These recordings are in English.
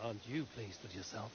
Aren't you pleased with yourself?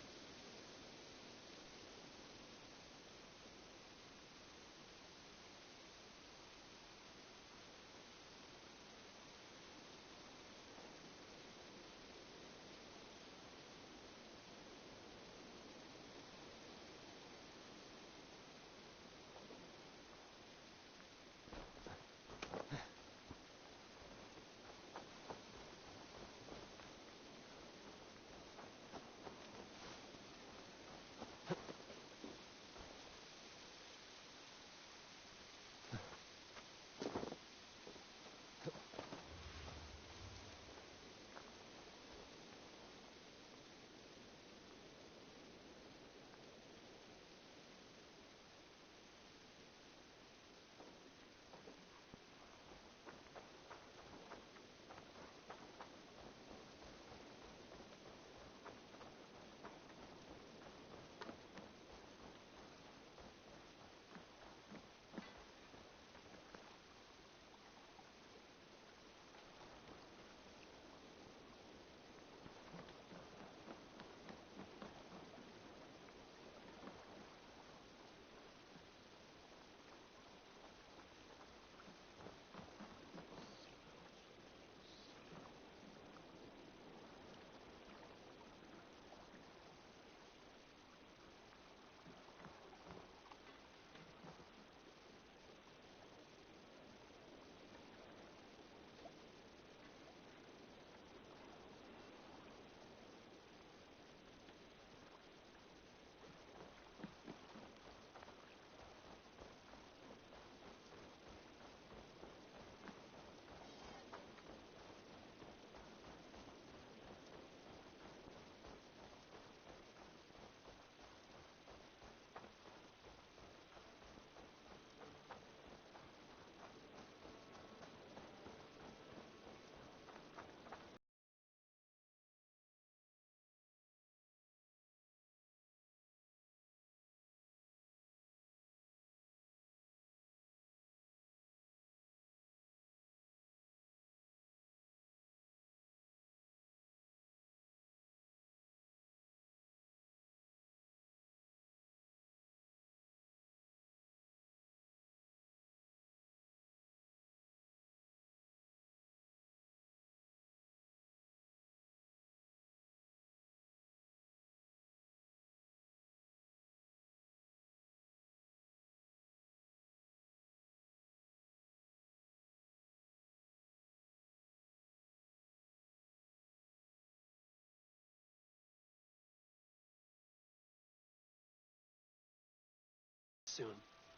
Soon.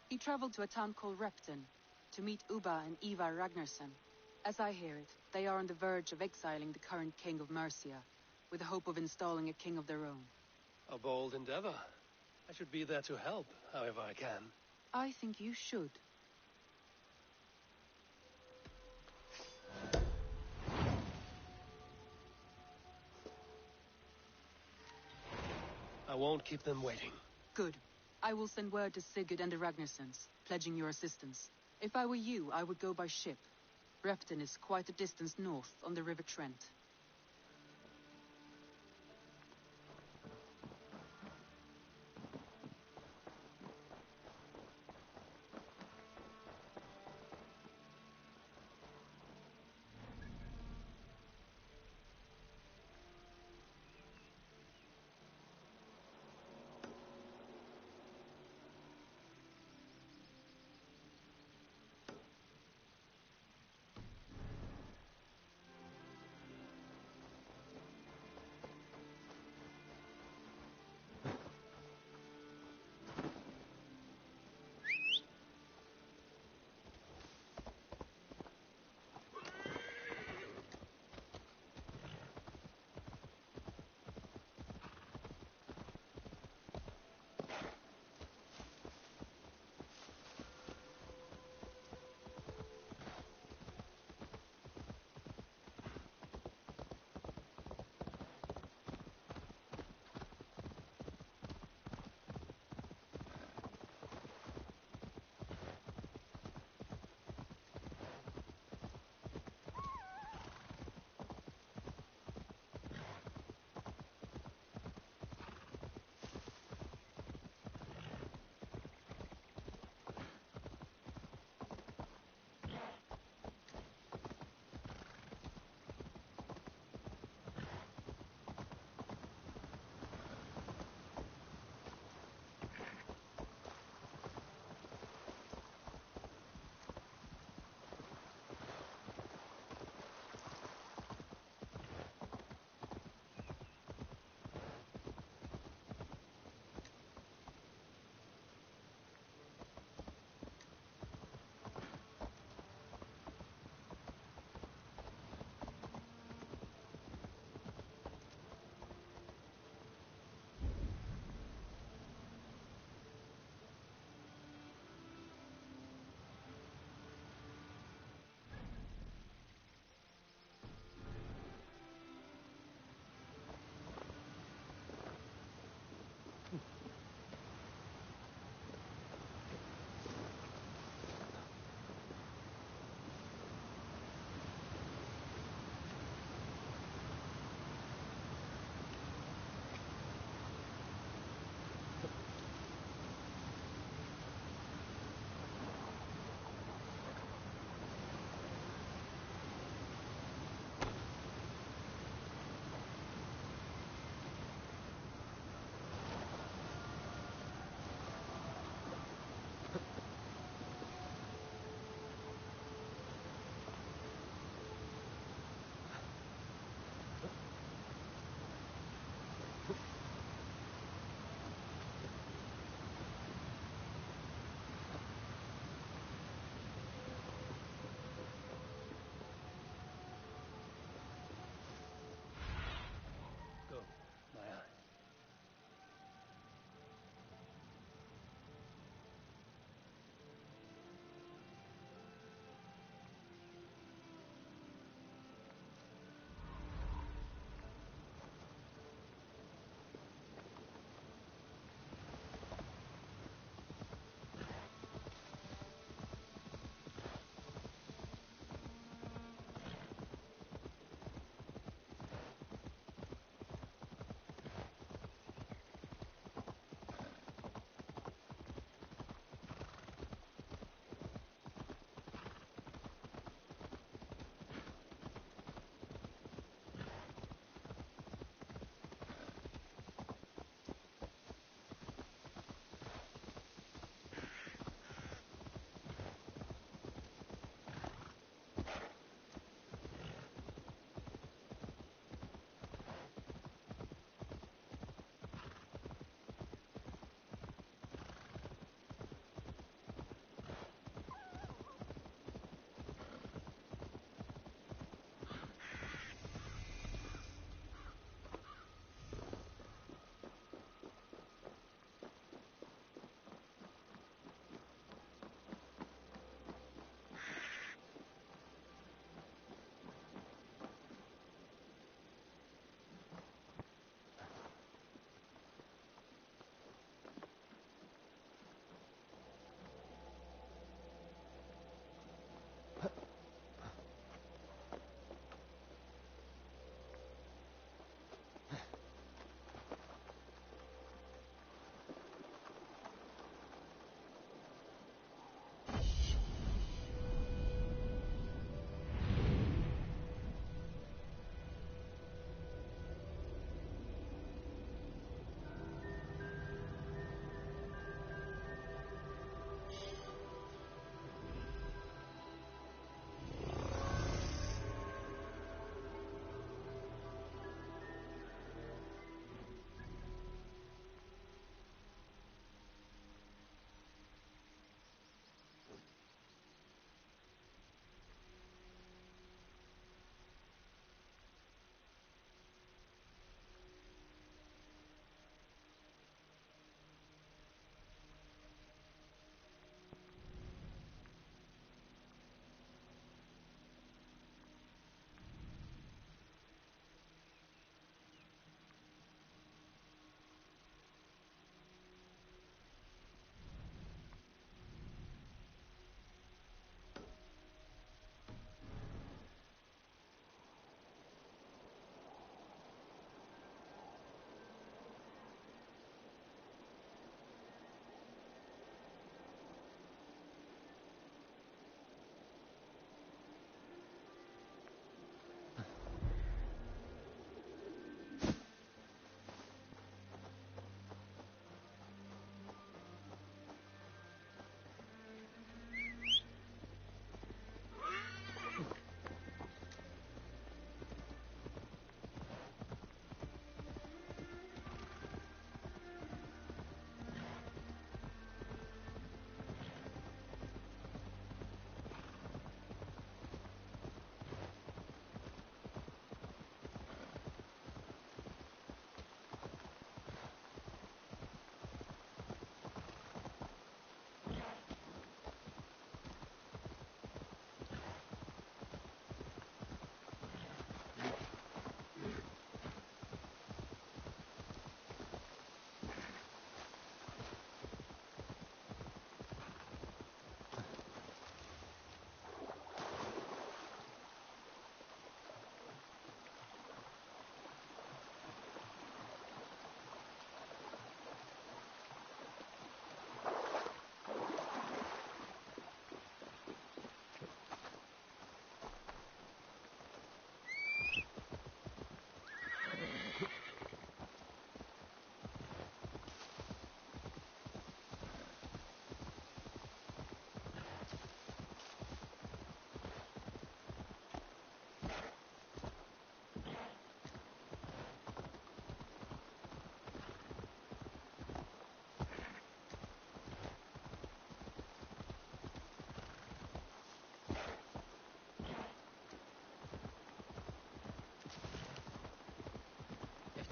He traveled to a town called Repton to meet Ubba and Eva Ragnarsson. As I hear it, they are on the verge of exiling the current king of Mercia, with the hope of installing a king of their own. A bold endeavor. I should be there to help, however I can. I think you should. I won't keep them waiting. Good. I will send word to Sigurd and the Ragnarssons, pledging your assistance. If I were you, I would go by ship. Repton is quite a distance north on the River Trent.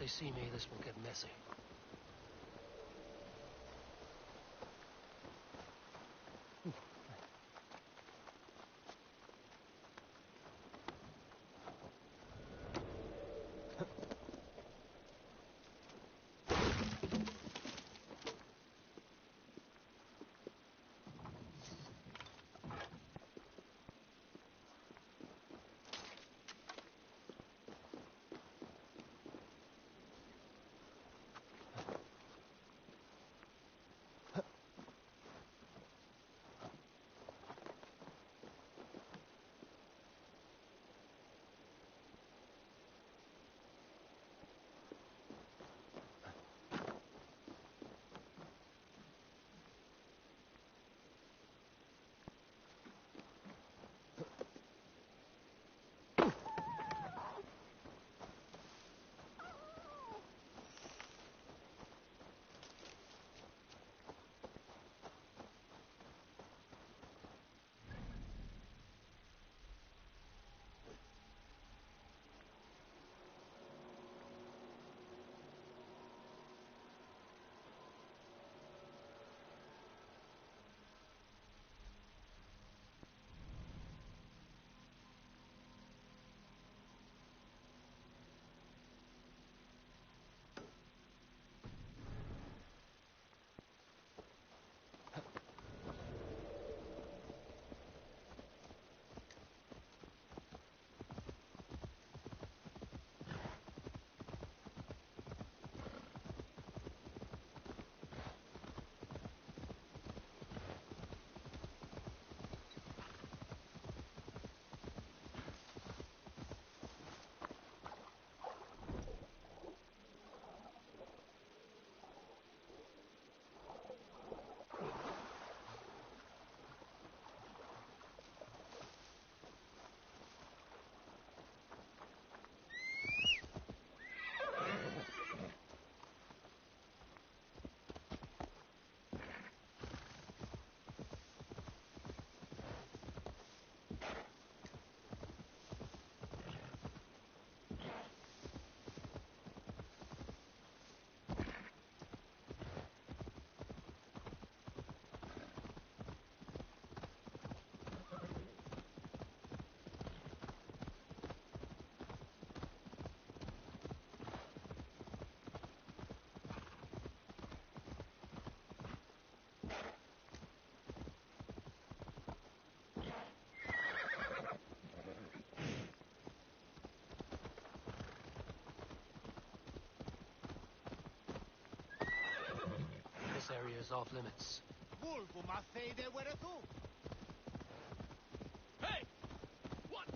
see me, this will get messy. This area is off limits. Vulgo, ma fede were tu? Hey! What?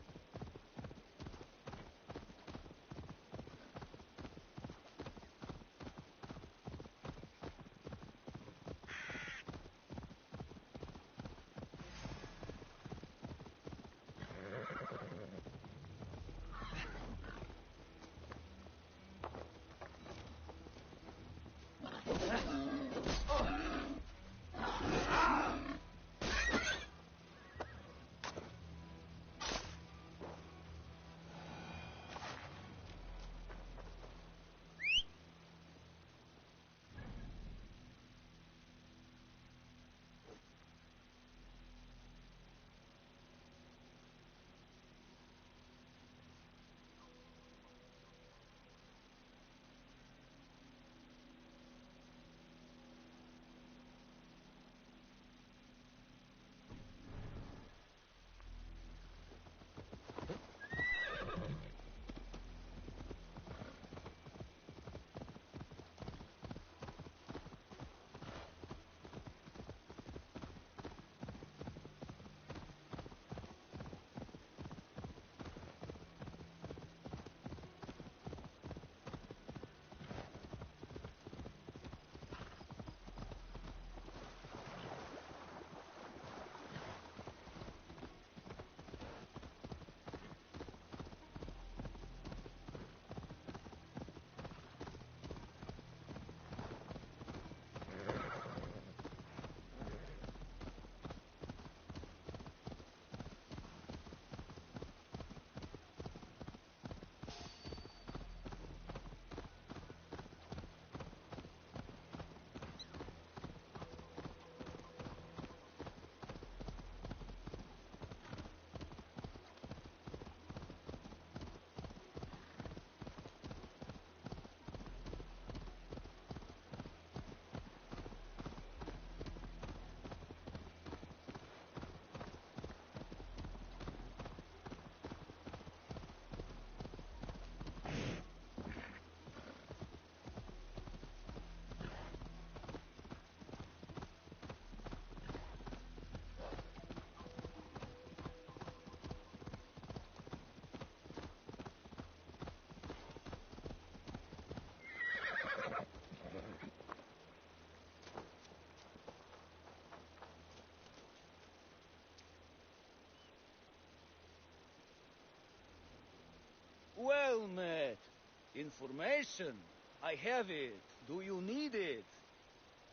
Well met. Information. I have it. Do you need it?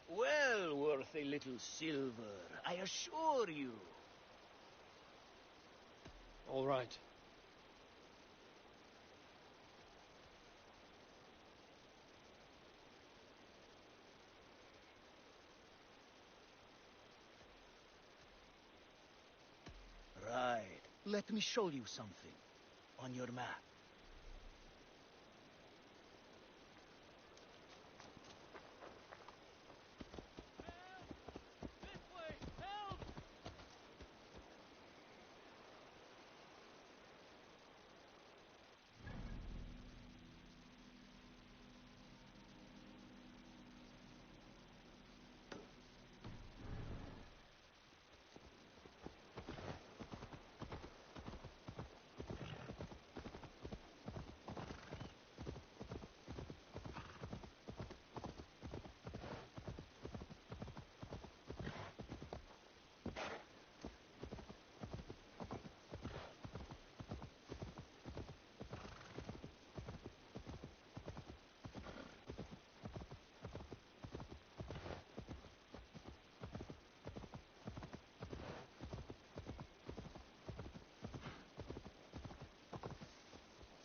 Well worth a little silver, I assure you. All right. Right. Let me show you something. On your map.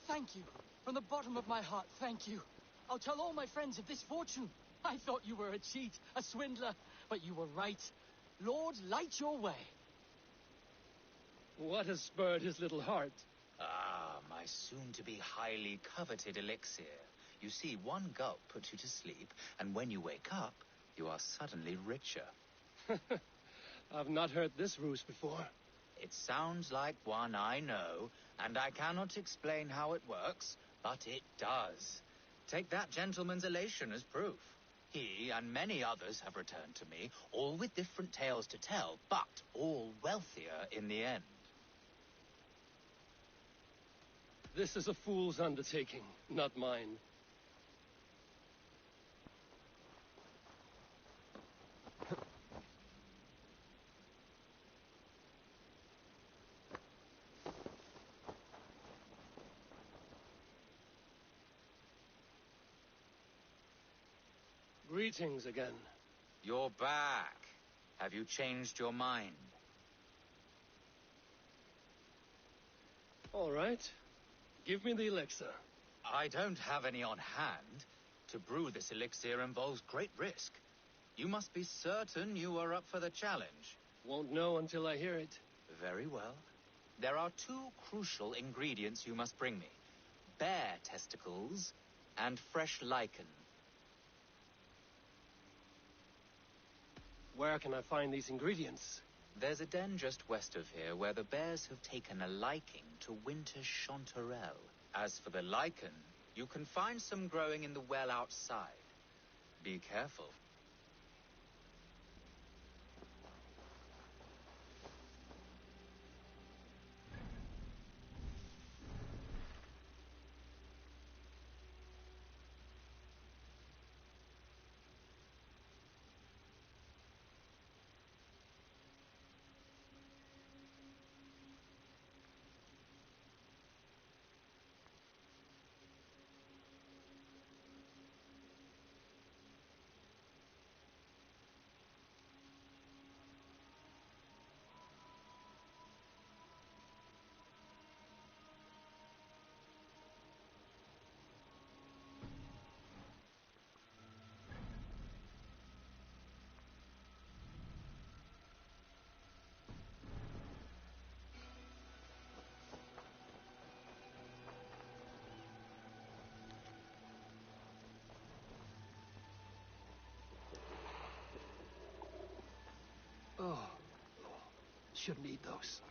Thank you. From the bottom of my heart, thank you. I'll tell all my friends of this fortune. I thought you were a cheat, a swindler, but you were right. Lord, light your way. What has spurred his little heart? Ah, my soon-to-be highly coveted elixir. You see, one gulp puts you to sleep, and when you wake up, you are suddenly richer. I've not heard this ruse before. It sounds like one I know, and I cannot explain how it works, but it does. Take that gentleman's elation as proof. He and many others have returned to me, all with different tales to tell, but all wealthier in the end. This is a fool's undertaking, not mine. Greetings again. You're back. Have you changed your mind? All right. Give me the elixir. I don't have any on hand. To brew this elixir involves great risk. You must be certain you are up for the challenge. Won't know until I hear it. Very well. There are two crucial ingredients you must bring me. Bear testicles and fresh lichen. Where can I find these ingredients? There's a den just west of here where the bears have taken a liking to winter chanterelle. As for the lichen, you can find some growing in the well outside. Be careful. Oh, should need those.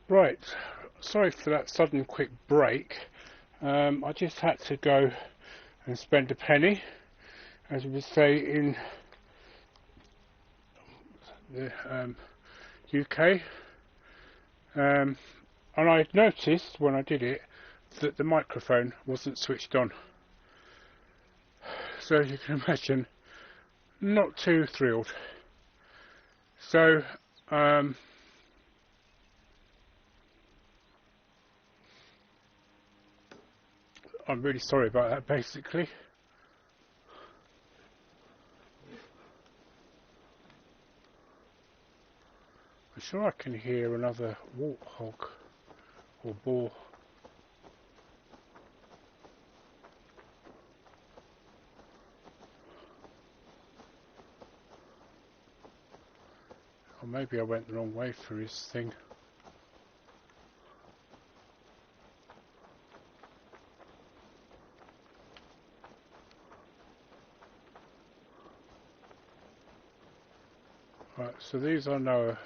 Right, sorry for that sudden quick break. I just had to go and spend a penny, as we would say in the UK. And I noticed when I did it that the microphone wasn't switched on. So as you can imagine, not too thrilled. So I'm really sorry about that, basically. I'm sure I can hear another warthog or boar. Or maybe I went the wrong way for his thing. Right, so these are no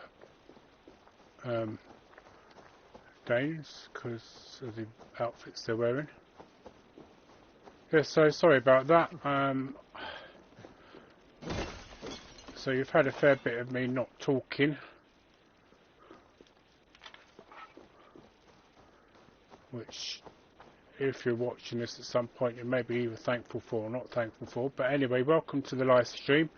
Danes because of the outfits they're wearing. Yeah, so sorry about that. So you've had a fair bit of me not talking, which if you're watching this at some point you may be either thankful for or not thankful for. But anyway, welcome to the live stream.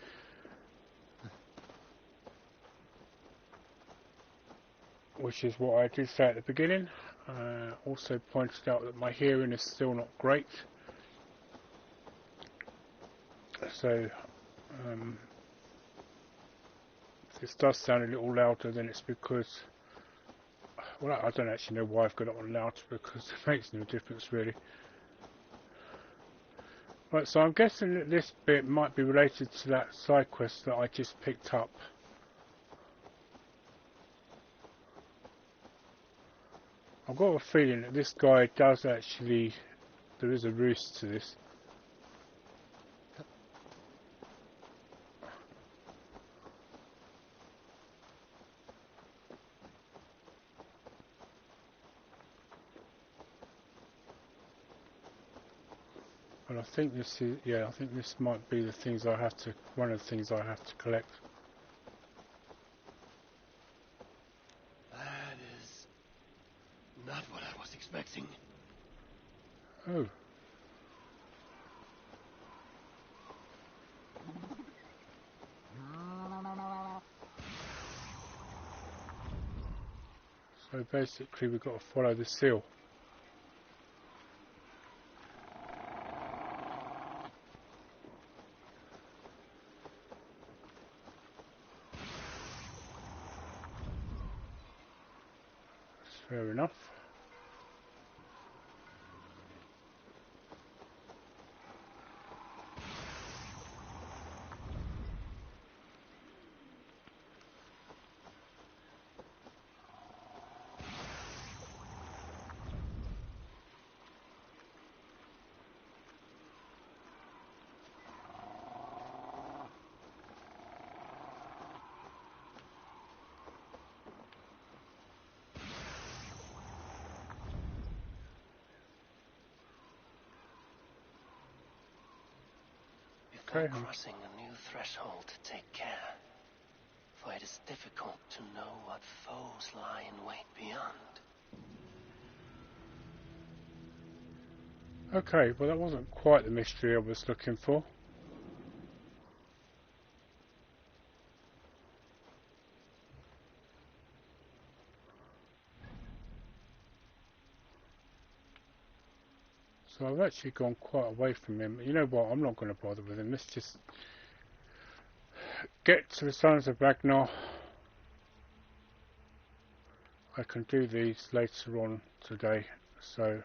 Which is what I did say at the beginning. Also pointed out that my hearing is still not great. So if this does sound a little louder, then it's because, well, I don't actually know why I've got it on loud, because it makes no difference really. Right, so I'm guessing that this bit might be related to that side quest that I just picked up. I've got a feeling that this guy does actually, there is a roost to this. But I think this is, yeah, I think this might be the things I have to, one of the things I have to collect. That is not what I was expecting. Oh. So basically we've got to follow the seal. That's fair enough. Before crossing a new threshold, take care, for it is difficult to know what foes lie in wait beyond. Okay, well that wasn't quite the mystery I was looking for. So I've actually gone quite away from him. You know what, I'm not going to bother with him. Let's just get to the Sons of Ragnar. I can do these later on today, so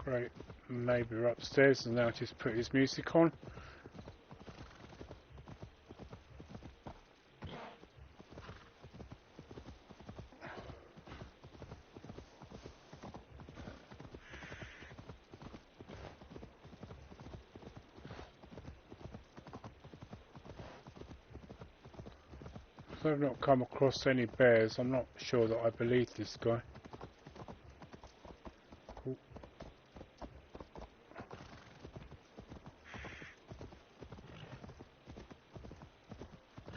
great. Maybe we're upstairs and now just put his music on. So I've not come across any bears. I'm not sure that I believe this guy. Ooh.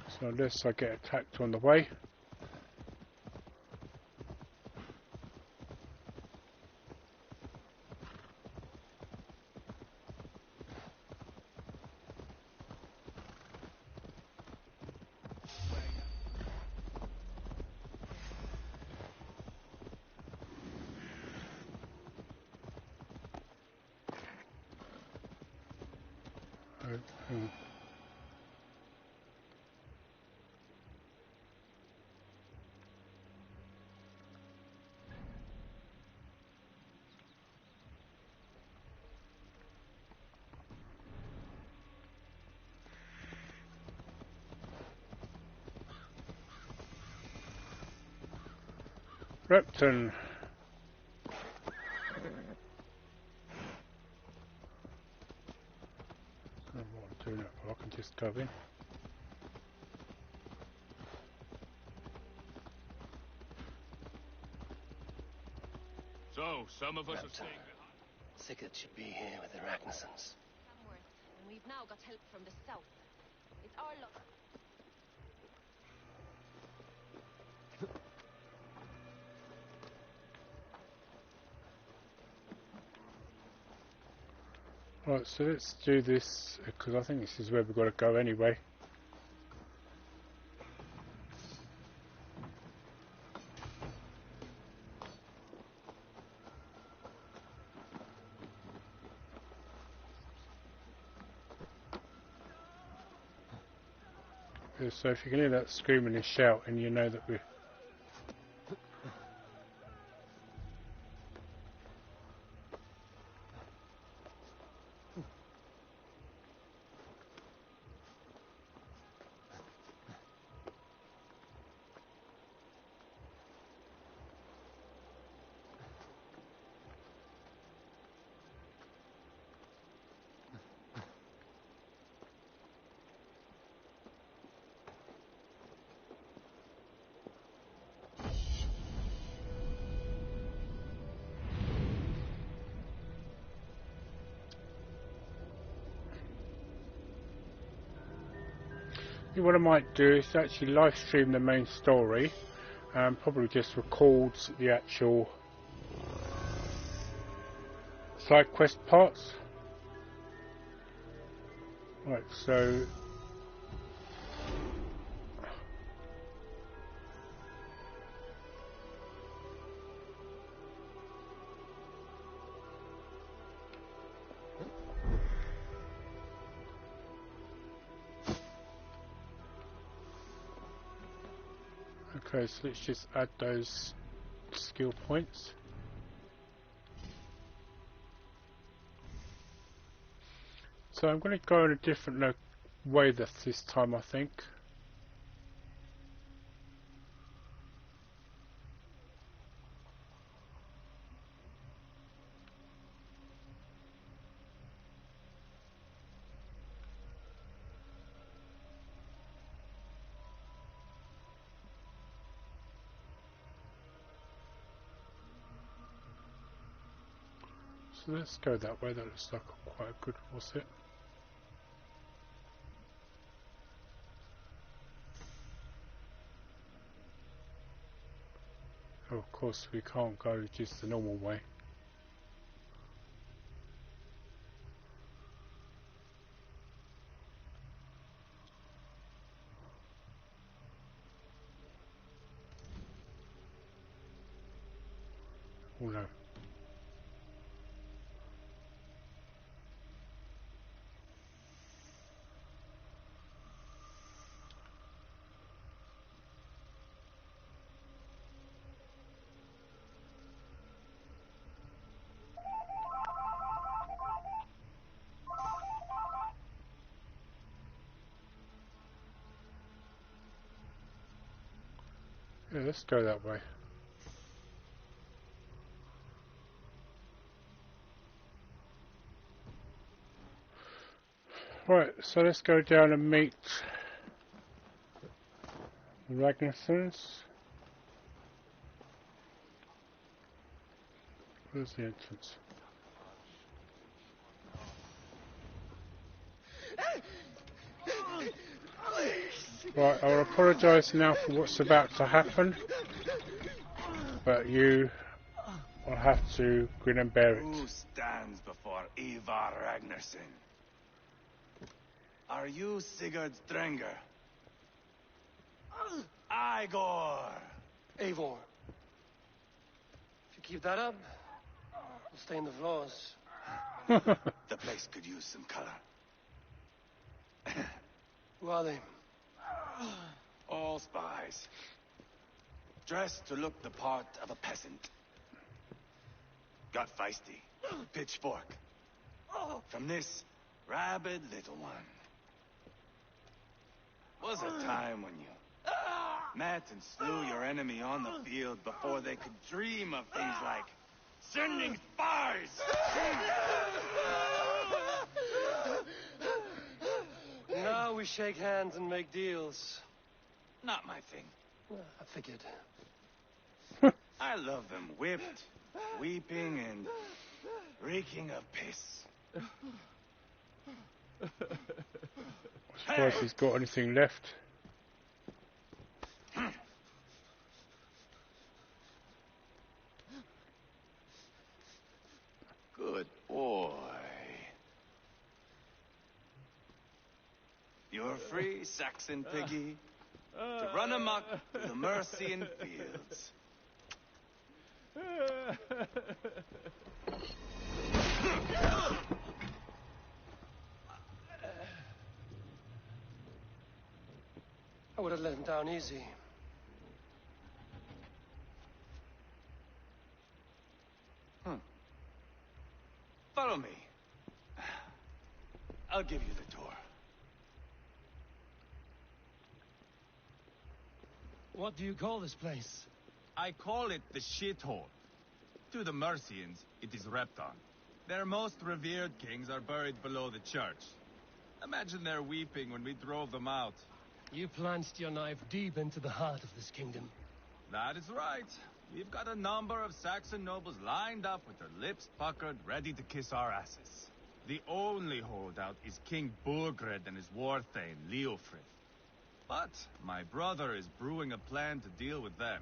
So unless I get attacked on the way. Repton. I don't know what I'm doing it for. I can just go in. So, some of us are Repton. staying behind. Sigurd should be here with the Ragnarssons. And we've now got help from the south. It's our luck. Right, so let's do this because I think this is where we've got to go anyway. So if you can hear that screaming and shouting, you know that we're... What I might do is actually live stream the main story and probably just record the actual side quest parts. Right, so okay, so let's just add those skill points. So I'm going to go in a different way this time, I think. So let's go that way. That looks like quite a good faucet. Oh, of course we can't go just the normal way. Oh no. Yeah, let's go that way. Right, so let's go down and meet the Ragnarssons. Where's the entrance? Right, I'll apologise now for what's about to happen, but you will have to grin and bear it. Who stands before Ivar Ragnarsson? Are you Sigurd Drenger? Igor! Eivor. If you keep that up, we'll stay in the floors. The place could use some color. Who are they? All spies. Dressed to look the part of a peasant. Got feisty. Pitchfork. From this rabid little one. Was a time when you met and slew your enemy on the field before they could dream of things like sending spies! Now we shake hands and make deals. Not my thing. I figured. I love them whipped, weeping, and reeking of piss. I'm surprised he's got anything left. Good boy. You're free, Saxon piggy, to run amok through the Mercian fields. I would have let him down easy. Follow me. I'll give you the tour. What do you call this place? I call it the shithole. To the Mercians, it is Repton. Their most revered kings are buried below the church. Imagine their weeping when we drove them out. You plunged your knife deep into the heart of this kingdom. That is right. We've got a number of Saxon nobles lined up with their lips puckered, ready to kiss our asses. The only holdout is King Burgred and his war thane, Leofrith. But my brother is brewing a plan to deal with them.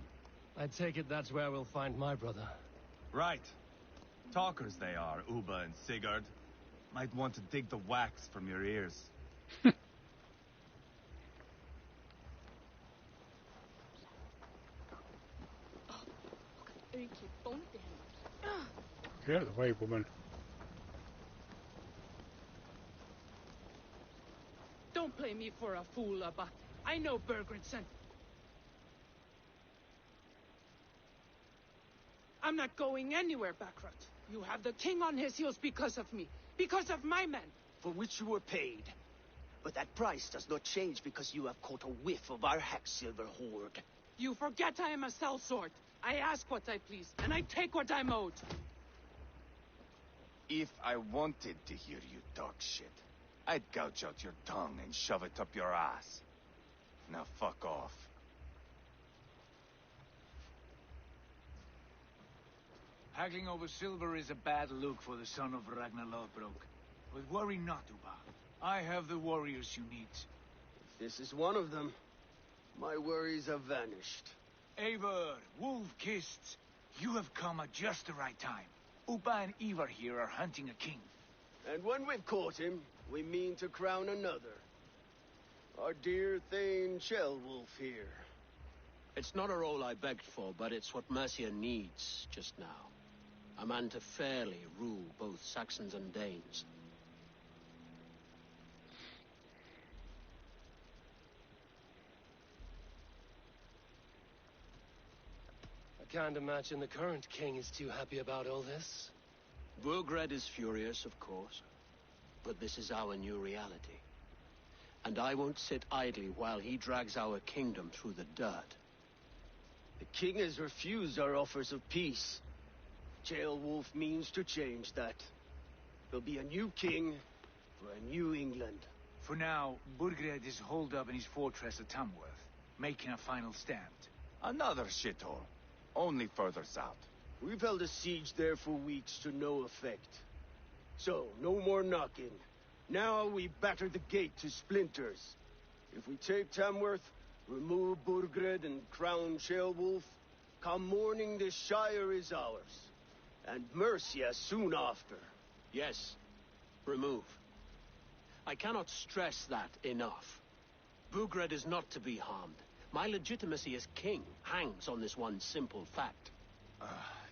I take it that's where we'll find my brother. Right. Talkers they are, Uba and Sigurd. Might want to dig the wax from your ears. Get out of the way, woman. Don't play me for a fool, Abba. I know Burgred sent. I'm not going anywhere, Backrot. You have the king on his heels because of me. Because of my men. For which you were paid. But that price does not change because you have caught a whiff of our Hacksilver hoard. You forget I am a sellsword. I ask what I please, and I take what I'm owed. If I wanted to hear you talk shit, I'd gouge out your tongue and shove it up your ass. Now fuck off. Haggling over silver is a bad look for the son of Ragnar Lothbrok. But worry not, Uba. I have the warriors you need. This is one of them. My worries have vanished. Eivor, wolf-kissed, you have come at just the right time. Uba and Ivar here are hunting a king. And when we've caught him, we mean to crown another. Our dear Thane Shellwolf here. It's not a role I begged for, but it's what Mercia needs just now. A man to fairly rule both Saxons and Danes. I can't imagine the current king is too happy about all this. Burgred is furious, of course. But this is our new reality. And I won't sit idly while he drags our kingdom through the dirt. The king has refused our offers of peace. Ceolwulf means to change that. There'll be a new king for a new England. For now, Burgred is holed up in his fortress at Tamworth, making a final stand. Another shithole. Only further south. We've held a siege there for weeks to no effect. So, no more knocking. Now we batter the gate to splinters. If we take Tamworth, remove Burgred and crown Ceolwulf, come morning the Shire is ours. And Mercia soon after. Yes, remove. I cannot stress that enough. Burgred is not to be harmed. My legitimacy as king hangs on this one simple fact.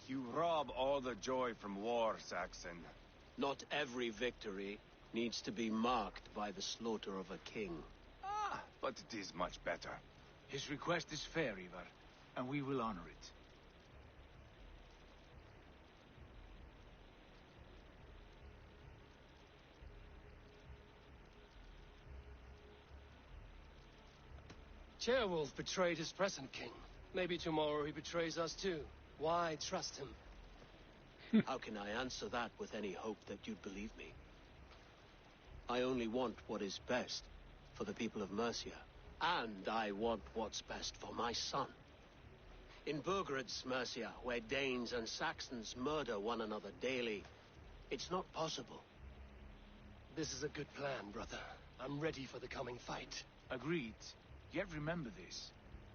You rob all the joy from war, Saxon. Not every victory needs to be marked by the slaughter of a king. But it is much better. His request is fair, Ivar, and we will honor it. Ceolwulf betrayed his present king. Maybe tomorrow he betrays us too. Why trust him? How can I answer that with any hope that you'd believe me? I only want what is best for the people of Mercia. And I want what's best for my son. In Burgred's Mercia, where Danes and Saxons murder one another daily, it's not possible. This is a good plan, brother. I'm ready for the coming fight. Agreed. Yet remember this.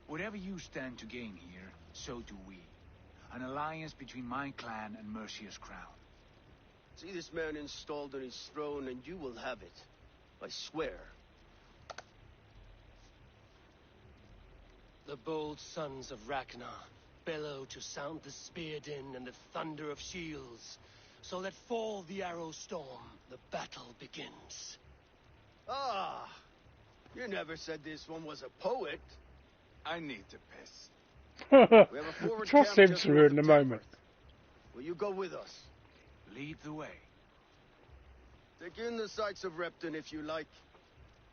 Whatever you stand to gain here, so do we. An alliance between my clan and Mercia's crown. See this man installed on his throne and you will have it. I swear. The bold sons of Ragnar bellow to sound the spear din and the thunder of shields. So let fall the arrow storm. The battle begins. Ah! You never said this one was a poet. I need to piss. We have a forward Trust camp him just to north in a of moment. Tamworth. Will you go with us? Lead the way. Take in the sights of Repton if you like.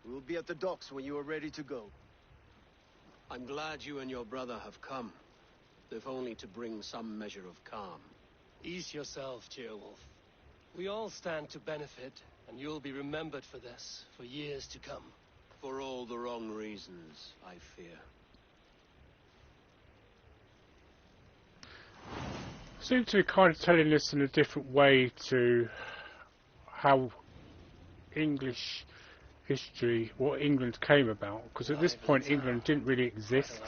We will be at the docks when you are ready to go. I'm glad you and your brother have come, if only to bring some measure of calm. Ease yourself, Ceolwulf. We all stand to benefit, and you'll be remembered for this, for years to come. For all the wrong reasons, I fear. Seem to be kind of telling us in a different way to how English history, what England came about, because at this point England didn't really exist.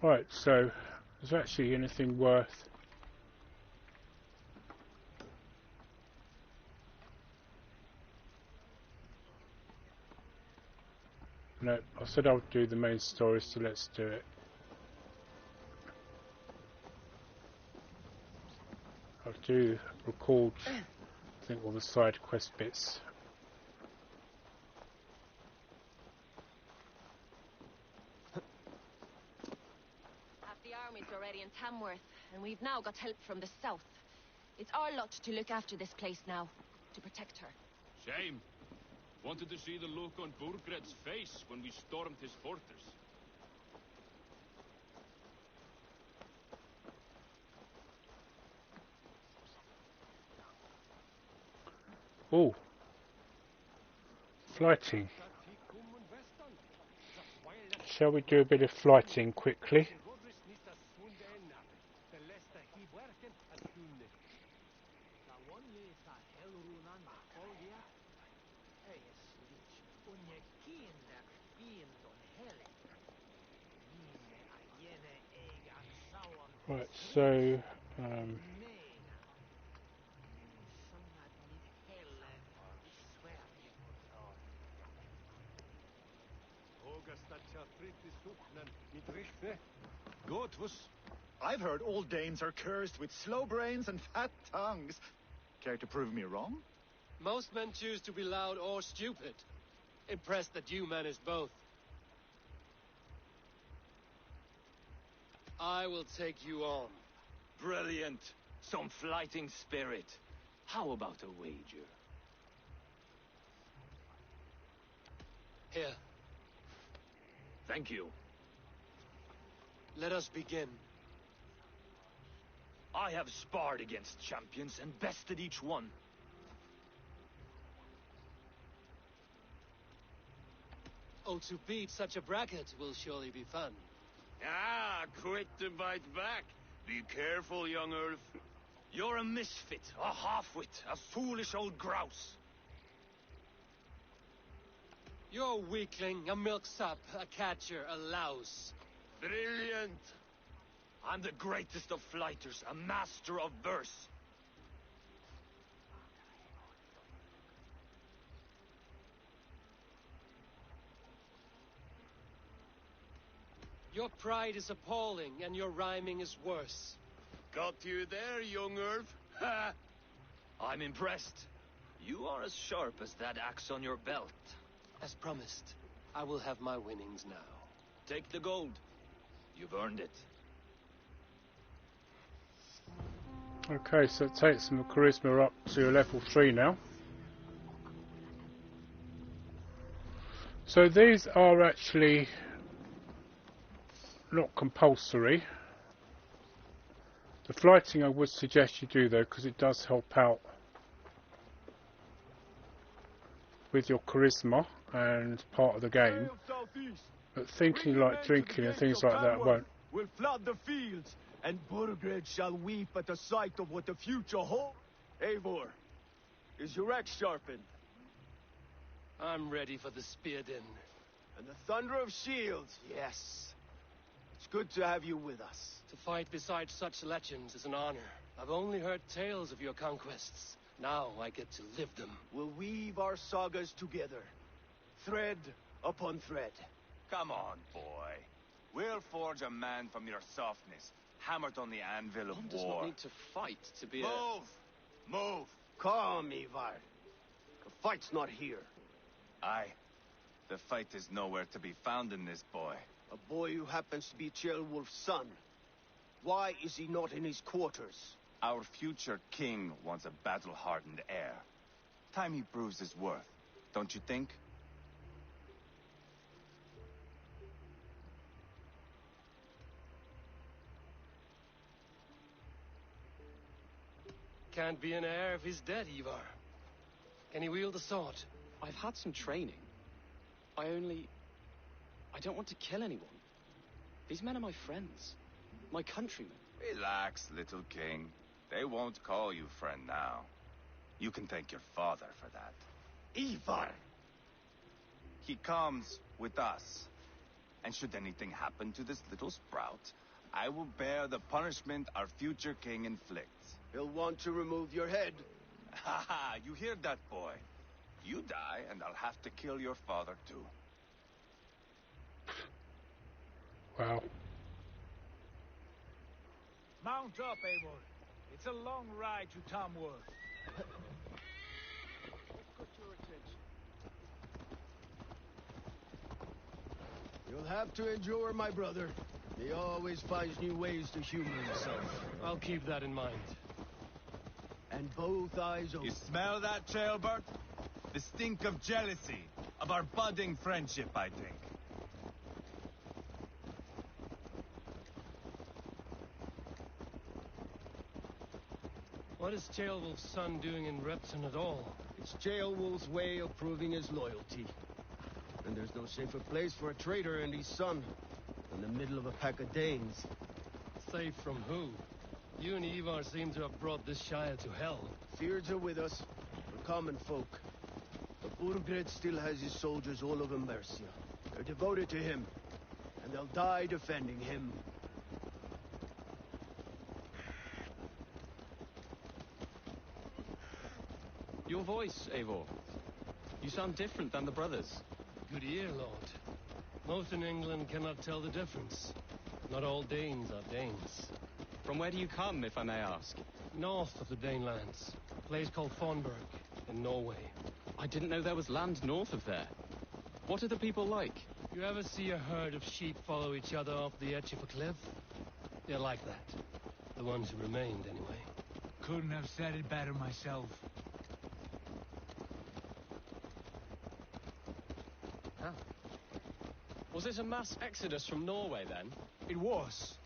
Right, so is there actually anything worth? No, I said I would do the main story, so let's do it. I'll do record, I think, all the side quest bits. Half the army's already in Tamworth, and we've now got help from the south. It's our lot to look after this place now, to protect her. Shame. Wanted to see the look on Burgred's face when we stormed his fortress. Oh, flighting. Shall we do a bit of flighting quickly? Right, so I've heard all Danes are cursed with slow brains and fat tongues. Care to prove me wrong? Most men choose to be loud or stupid. Impressed that you manage both. I will take you on. Brilliant. Some flighting spirit. How about a wager? Here. Thank you. Let us begin. I have sparred against champions and bested each one. Oh, to beat such a bracket will surely be fun. Ah, quick to bite back. Be careful, young Earth. You're a misfit, a half-wit, a foolish old grouse. You're a weakling, a milksop, a catcher, a louse. Brilliant. I'm the greatest of flighters, a master of verse. Your pride is appalling, and your rhyming is worse. Got you there, young Earth. Ha! I'm impressed. You are as sharp as that axe on your belt. As promised, I will have my winnings now. Take the gold. You've earned it. Okay, so it takes my charisma up to level 3 now. So these are actually not compulsory. The flighting I would suggest you do though, because it does help out with your charisma and part of the game. But thinking like drinking and things like that won't. We'll flood the fields, and Burgred shall weep at the sight of what the future holds. Eivor, is your axe sharpened? I'm ready for the spear din. And the thunder of shields, yes. It's good to have you with us. To fight beside such legends is an honor. I've only heard tales of your conquests. Now I get to live them. We'll weave our sagas together. Thread upon thread. Come on, boy. We'll forge a man from your softness, hammered on the anvil of One does war. not need to fight to be Move! Move! Calm, Ivar. The fight's not here. Aye. The fight is nowhere to be found in this boy. A boy who happens to be Ceolwulf's son. Why is he not in his quarters? Our future king wants a battle-hardened heir. Time he proves his worth, don't you think? Can't be an heir if he's dead, Ivar. Can he wield a sword? I've had some training. I don't want to kill anyone. These men are my friends. My countrymen. Relax, little king. They won't call you friend now. You can thank your father for that. Ivar! He comes with us. And should anything happen to this little sprout, I will bear the punishment our future king inflicts. He'll want to remove your head. Ha ha, you hear that, boy? You die, and I'll have to kill your father, too. Wow. Mount up, Eivor. It's a long ride to Tamworth. Got your attention. You'll have to endure, my brother. He always finds new ways to humor himself. I'll keep that in mind. And both eyes open. You smell that, Ceolbert? The stink of jealousy, of our budding friendship, I think. What is Ceolwulf's son doing in Repton at all? It's Ceolwulf's way of proving his loyalty. And there's no safer place for a traitor and his son than the middle of a pack of Danes. Safe from who? You and Ivar seem to have brought this Shire to hell. Fears are with us. We're common folk. But Burgred still has his soldiers all over Mercia. They're devoted to him. And they'll die defending him. Your voice, Eivor. You sound different than the brothers. Good ear, Lord. Most in England cannot tell the difference. Not all Danes are Danes. From where do you come, if I may ask? North of the Danelands. A place called Thornburg, in Norway. I didn't know there was land north of there. What are the people like? You ever see a herd of sheep follow each other off the edge of a cliff? They're like that. The ones who remained, anyway. Couldn't have said it better myself. Was it a mass exodus from Norway, then? It was.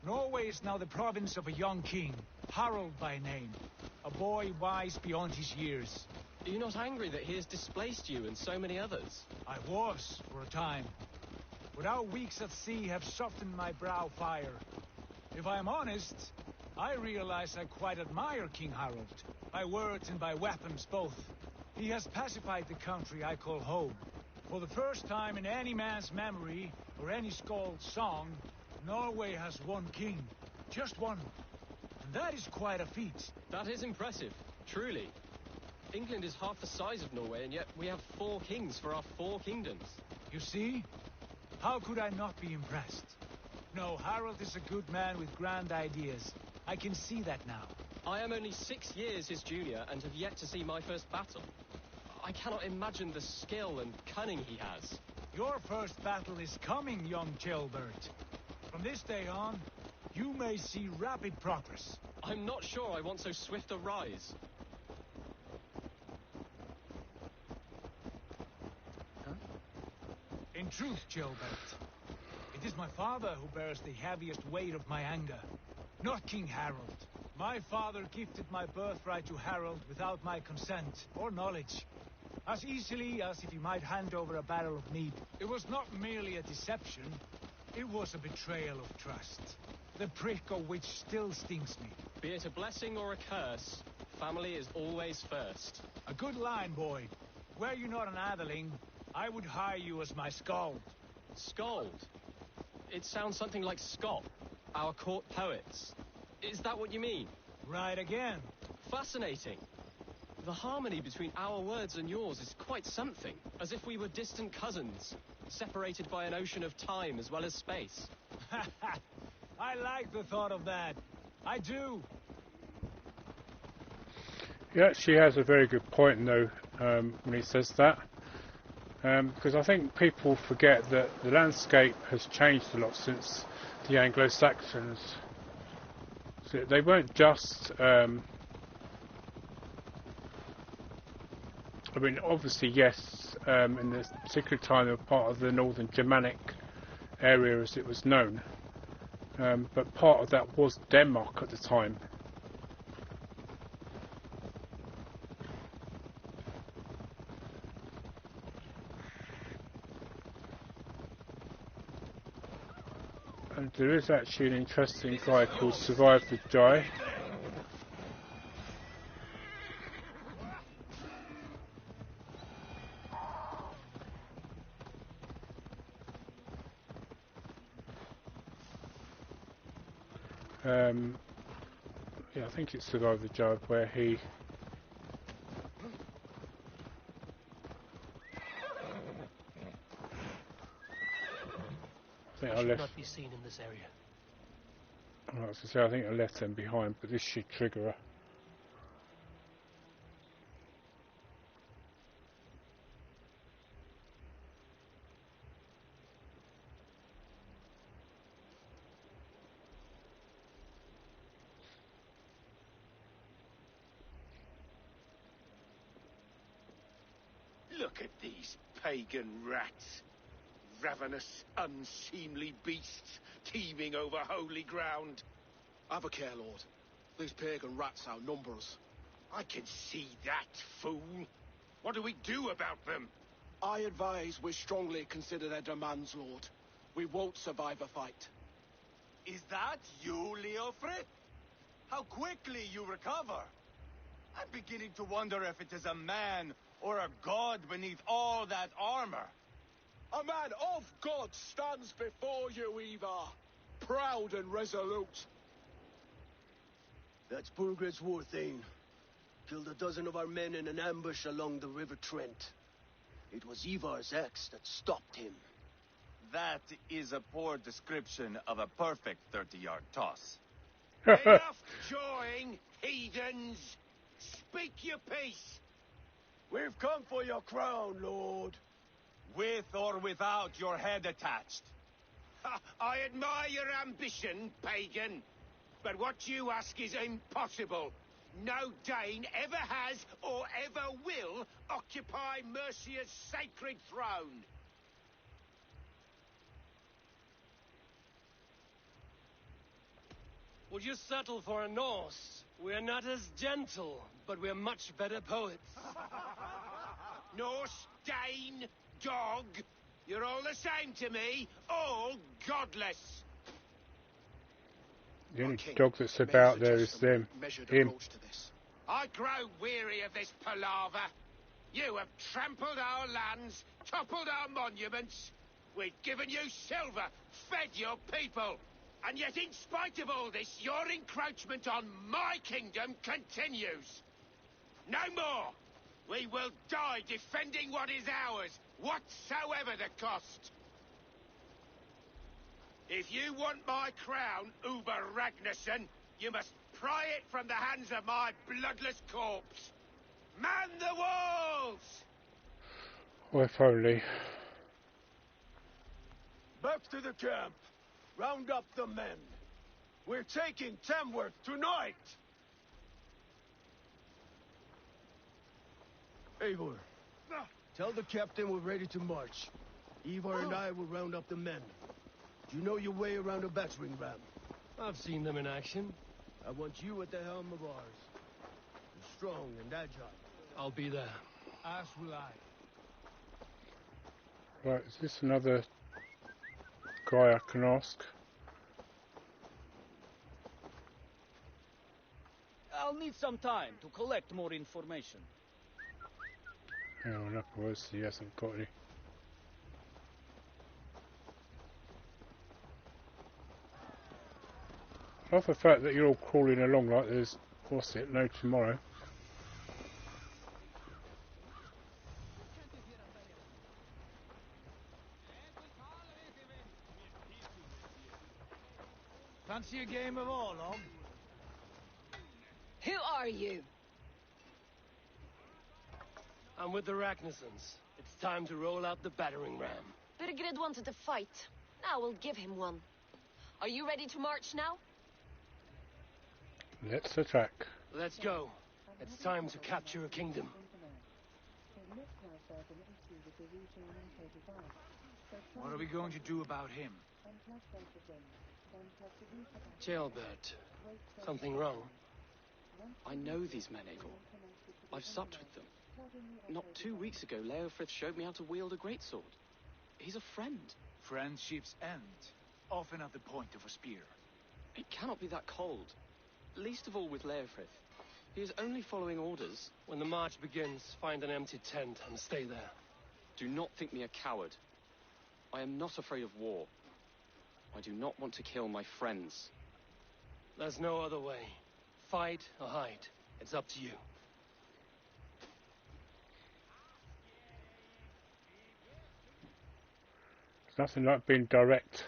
Norway is now the province of a young king, Harald by name. A boy wise beyond his years. Are you not angry that he has displaced you and so many others? I was, for a time. But our weeks at sea have softened my brow fire. If I am honest, I realize I quite admire King Harald. By words and by weapons both. He has pacified the country I call home. For the first time in any man's memory, or any skald's song, Norway has one king. Just one. And that is quite a feat. That is impressive, truly. England is half the size of Norway, and yet we have 4 kings for our 4 kingdoms. You see? How could I not be impressed? No, Harald is a good man with grand ideas. I can see that now. I am only 6 years his junior, and have yet to see my first battle. I cannot imagine the skill and cunning he has. Your first battle is coming, young jailbird. From this day on, you may see rapid progress. I'm not sure I want so swift a rise. Huh? In truth, jailbird, it is my father who bears the heaviest weight of my anger, not King Harald. My father gifted my birthright to Harald without my consent or knowledge. As easily as if he might hand over a barrel of mead. It was not merely a deception, it was a betrayal of trust. The prick of which still stings me. Be it a blessing or a curse, family is always first. A good line, boy. Were you not an atheling, I would hire you as my skald. Skald? It sounds something like Scott, our court poets. Is that what you mean? Right again. Fascinating. The harmony between our words and yours is quite something. As if we were distant cousins, separated by an ocean of time as well as space. I like the thought of that. I do. He actually has a very good point, though, when he says that. Because I think people forget that the landscape has changed a lot since the Anglo-Saxons. So they weren't just... I mean, obviously, yes, in this particular time they were part of the northern Germanic area as it was known. But part of that was Denmark at the time. And there is actually an interesting guy called Survive the Die. Yeah, I think it's Survive the Job where he... I should not be seen in this area. I was to say, I think I left them behind, but this should trigger her. Look at these pagan rats. Ravenous, unseemly beasts teeming over holy ground. Have a care, Lord. These pagan rats outnumber us. I can see that, fool. What do we do about them? I advise we strongly consider their demands, Lord. We won't survive a fight. Is that you, Leofrid? How quickly you recover! I'm beginning to wonder if it is a man or a god beneath all that armor. A man of God stands before you, Ivar. Proud and resolute. That's Burgred's Warthane. Killed a dozen of our men in an ambush along the River Trent. It was Ivar's axe that stopped him. That is a poor description of a perfect 30-yard toss. Enough jawing, heathens! Speak your piece! We've come for your crown, Lord. With or without your head attached. I admire your ambition, pagan. But what you ask is impossible. No Dane ever has or ever will occupy Mercia's sacred throne. Would you settle for a Norse? We're not as gentle, but we're much better poets. Norse, Dane, dog. You're all the same to me. All godless. The only dog that's about there is him. I grow weary of this palaver. You have trampled our lands, toppled our monuments. We've given you silver, fed your people. And yet, in spite of all this, your encroachment on my kingdom continues. No more! We will die defending what is ours, whatsoever the cost. If you want my crown, Uber Ragnarsson, you must pry it from the hands of my bloodless corpse. Man the walls! Oh, if only. Back to the camp. Round up the men. We're taking Tamworth tonight! Eivor, tell the captain we're ready to march. Ivar and I will round up the men. Do you know your way around a battering ram? I've seen them in action. I want you at the helm of ours. You're strong and agile. I'll be there. As will I. Right, is this another guy I can ask? I'll need some time to collect more information. Yeah, well, otherwise he hasn't got any. I love the fact that you're all crawling along like there's, what's it, no tomorrow. Fancy a game of Orlog? Who are you? I'm with the Ragnarssons. It's time to roll out the battering ram. Burgred wanted to fight. Now we'll give him one. Are you ready to march now? Let's attack. Let's go. It's time to capture a kingdom. What are we going to do about him? Jailbird. Something wrong? I know these men, Eivor. I've supped with them. Not 2 weeks ago, Leofrith showed me how to wield a greatsword. He's a friend. Friendships end, often at the point of a spear. It cannot be that cold. Least of all with Leofrith. He is only following orders. When the march begins, find an empty tent and stay there. Do not think me a coward. I am not afraid of war. I do not want to kill my friends. There's no other way. Fight or hide. It's up to you. There's nothing like being direct.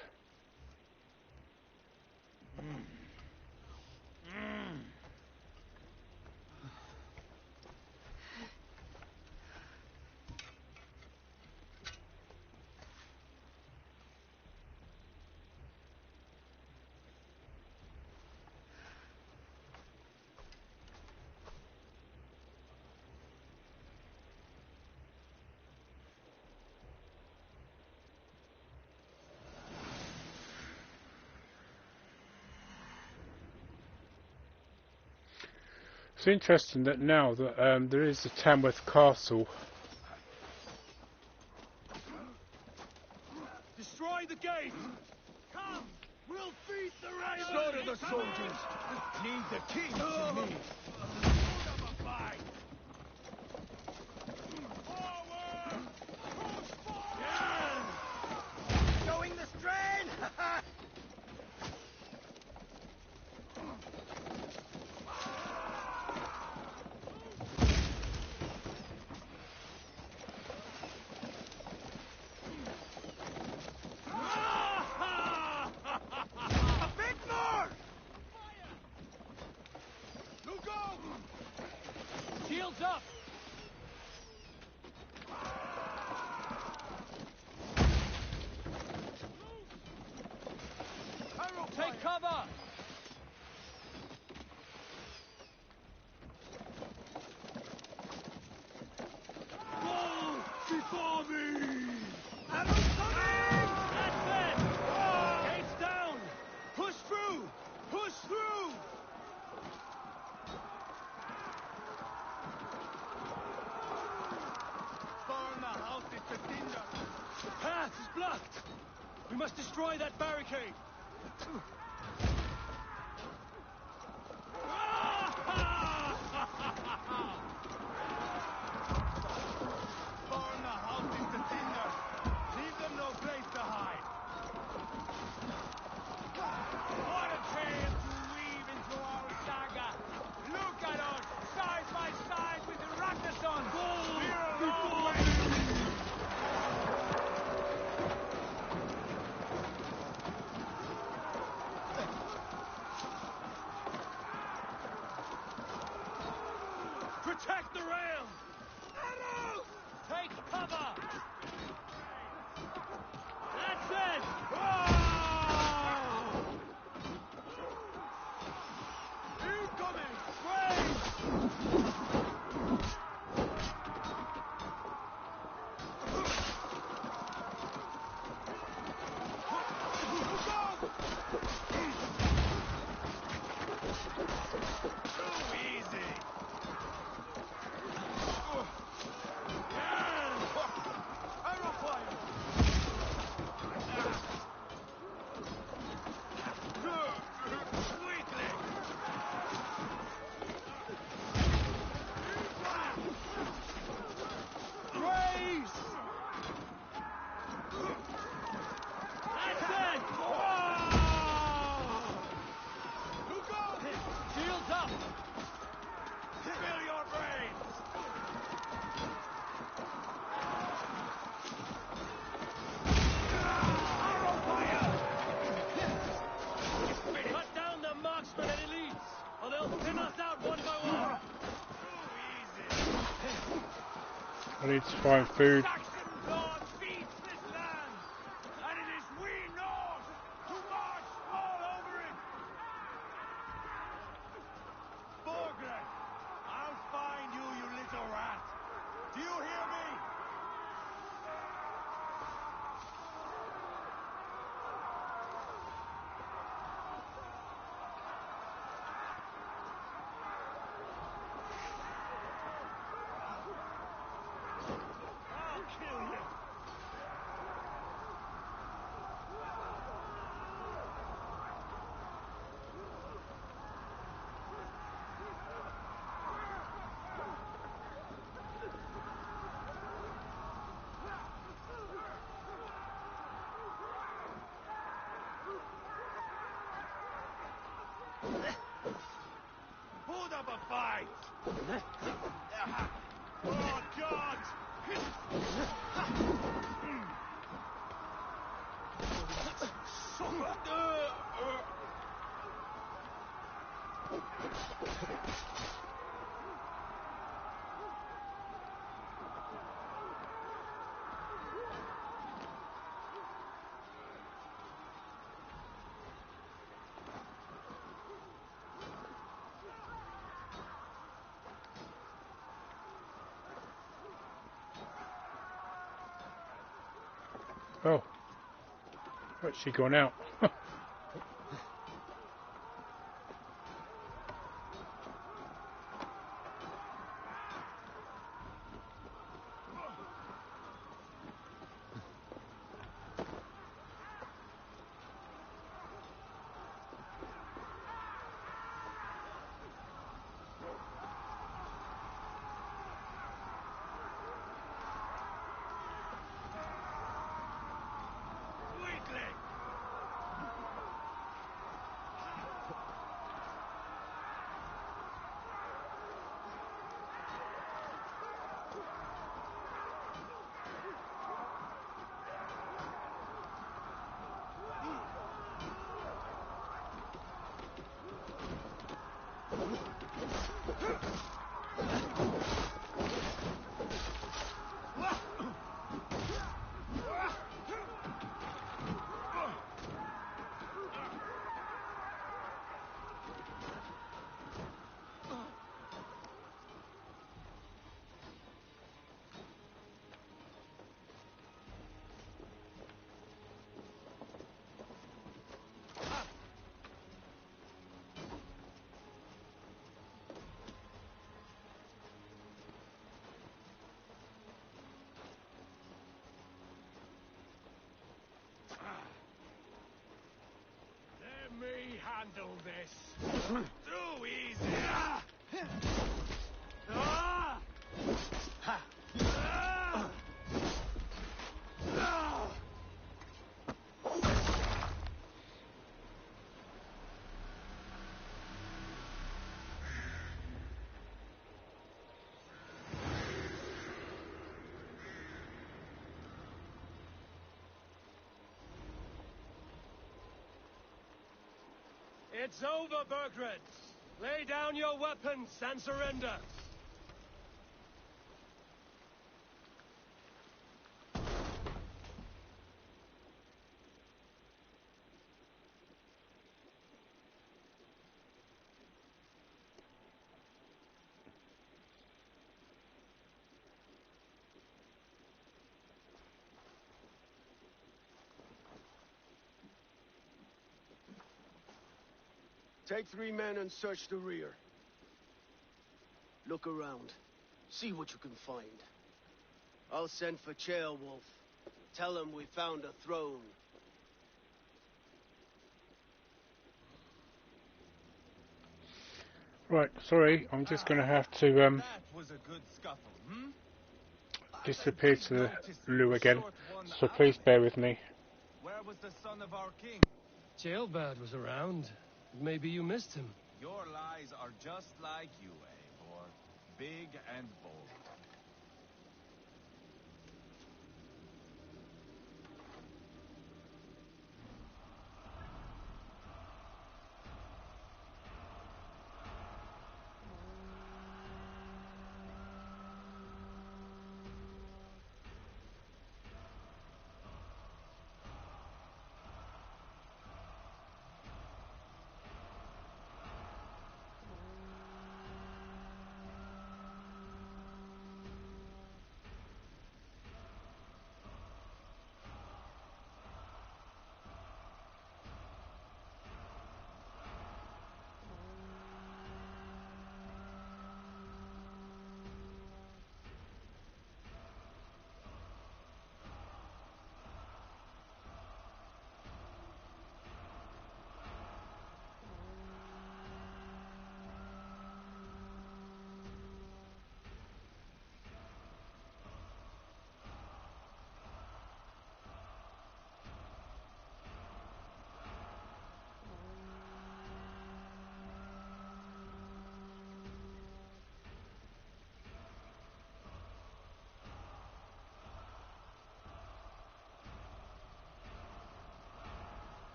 It's interesting that now that there is a Tamworth Castle. Destroy the gate! Come! We'll feed the ravens! Slaughter the soldiers! Leave the king to me! Forward! Push forward! Showing the strain! Shields up! Take cover! Wall before me! That's it! Gates down! Push through! Push through! must destroy that barricade! Burn the house into tinder! Leave them no place to hide! What a tale to weave into our saga! Look at us, side by side with the Ragnarsson! We're a long way! Protect the rail! Arrows! Take cover! That's it! Oh! Incoming! Wait! Too easy! Arrow fire! Weakling! Race! That's it! Look out! Shields up! Spill your brains! Arrow fire! Cut down the marksmen and elites, or they'll thin us out one by one! I need to find food. Saxon blood feeds this land, and it is we North who march all over it. Borgred, I'll find you, you little rat. Do you hear me? I'll kill you. Hold up a fight! Oh, God! Oh. Where's she gone out? Weakling! Too easy. It's over, Burgred. Lay down your weapons and surrender. Take 3 men and search the rear. Look around. See what you can find. I'll send for Ceolwulf. Tell him we found a throne. Right, sorry, I'm just going to have to That was a good scuffle, disappear to the loo again, so please bear with me. Where was the son of our king? Ceolbad was around. Maybe you missed him. Your lies are just like you, Eivor. Big and bold.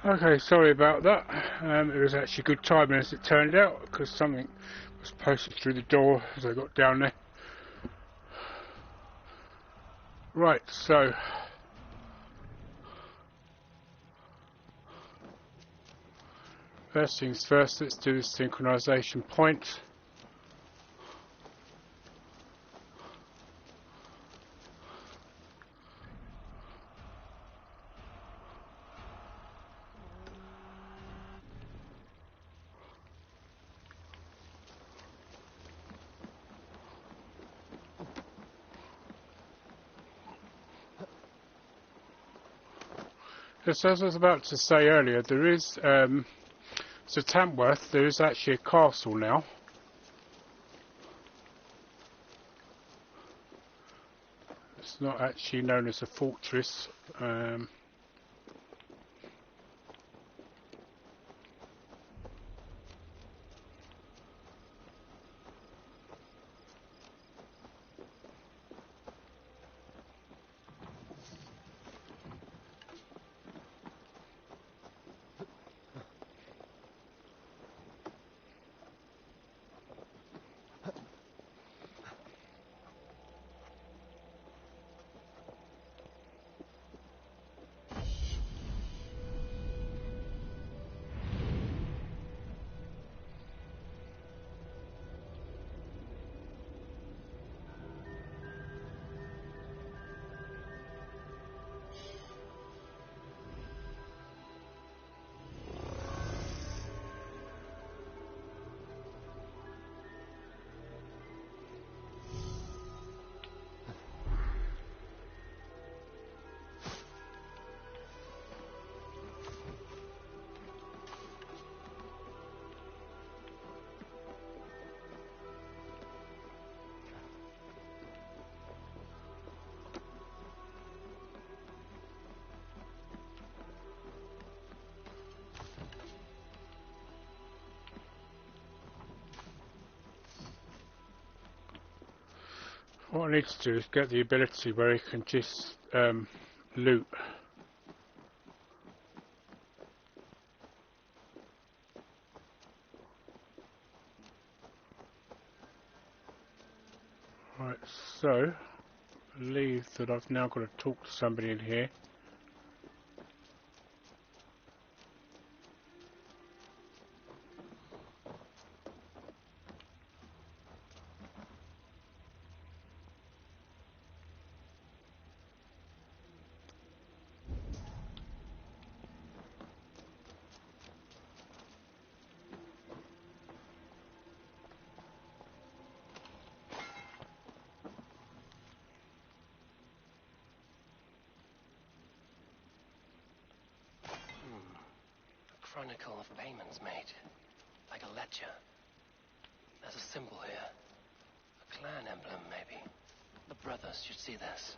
Okay, sorry about that. It was actually good timing as it turned out, because something was posted through the door as I got down there. Right, so first things first, let's do the synchronization point. Just as I was about to say earlier, there is, so Tamworth, there is actually a castle now. It's not actually known as a fortress. What I need to do is get the ability where he can just loot. Right, so I believe that I've now got to talk to somebody in here. Chronicle of payments made, like a ledger. There's a symbol here. A clan emblem, maybe. The brothers should see this.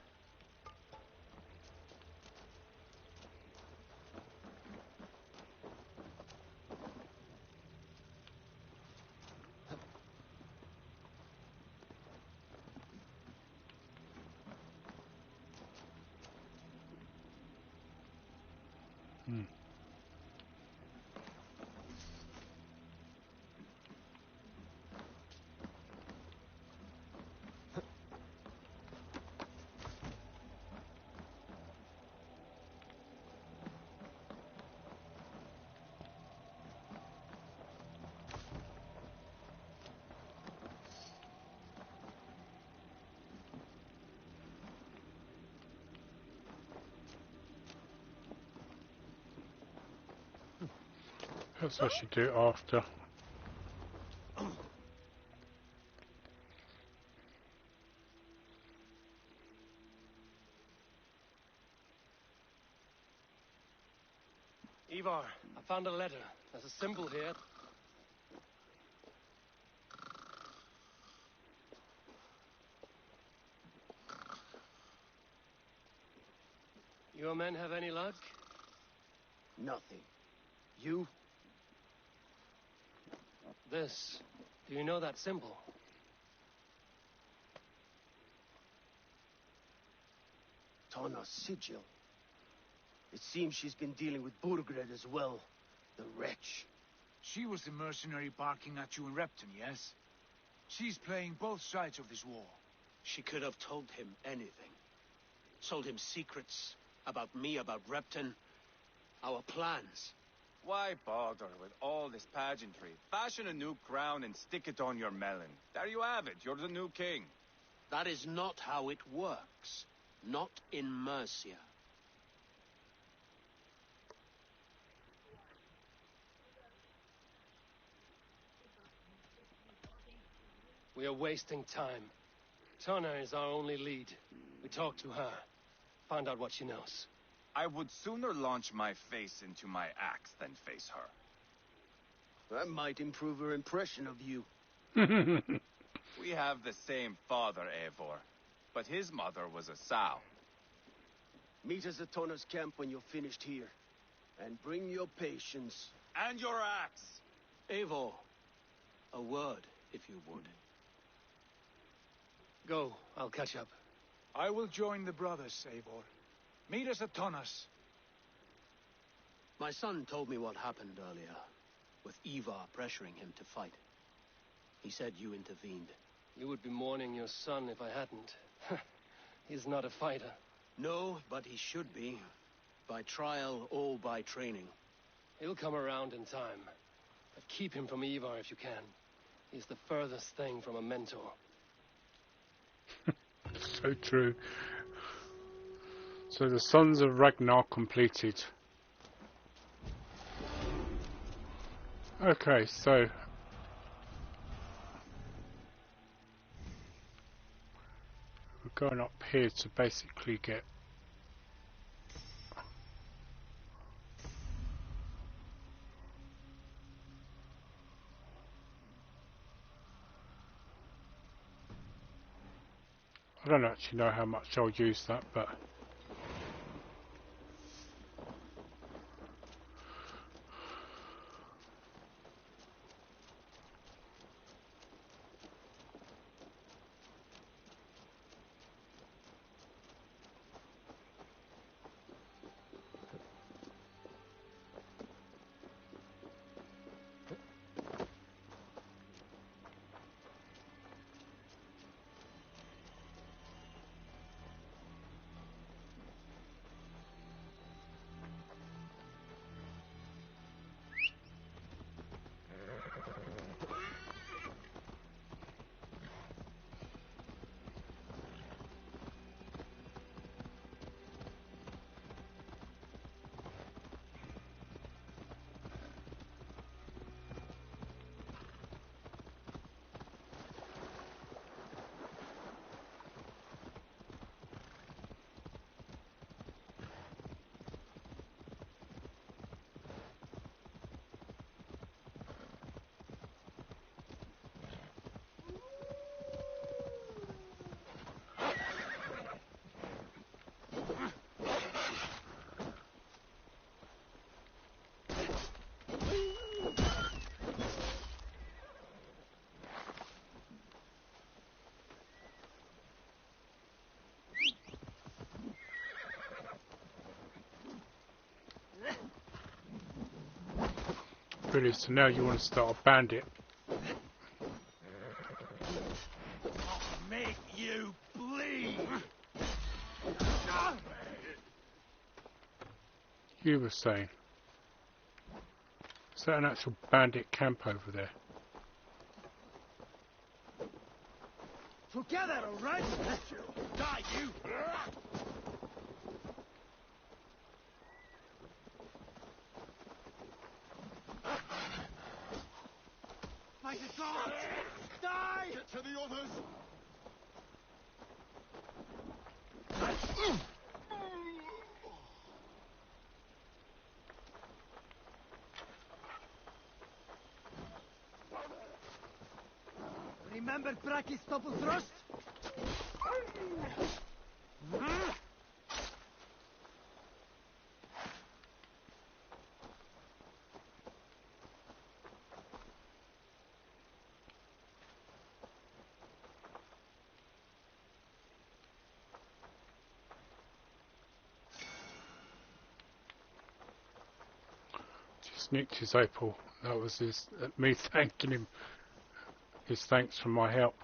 Perhaps I should do it after. Ivar, I found a letter. There's a symbol here. Your men have any luck? Nothing. You? This. Do you know that symbol? Tana's sigil. It seems she's been dealing with Burgred as well. The wretch. She was the mercenary barking at you in Repton, yes? She's playing both sides of this war. She could have told him anything. Told him secrets about me, about Repton, our plans. Why bother with all this pageantry? Fashion a new crown and stick it on your melon. There you have it. You're the new king. That is not how it works. Not in Mercia. We are wasting time. Tana is our only lead. We talk to her. Find out what she knows. I would sooner launch my face into my axe than face her. That might improve her impression of you. We have the same father, Eivor. But his mother was a sow. Meet us at Tana's camp when you're finished here. And bring your patience. And your axe! Eivor, a word, if you would. Go, I'll catch up. I will join the brothers, Eivor. Meet us at Tana's. My son told me what happened earlier, with Ivar pressuring him to fight. He said you intervened. You would be mourning your son if I hadn't. He's not a fighter. No, but he should be. By trial or by training. He'll come around in time. But keep him from Ivar if you can. He's the furthest thing from a mentor. So true. So the Sons of Ragnar completed. Okay, so we're going up here to basically get I don't actually know how much I'll use that, but Really, so now you want to start a bandit. I'll make you bleed! You were saying. Is that an actual bandit camp over there? Together, all right? Die, you! My God! Die! Get to the others! Remember Braki's double thrust? Just nicked his opal. That was his me thanking him. His thanks for my help.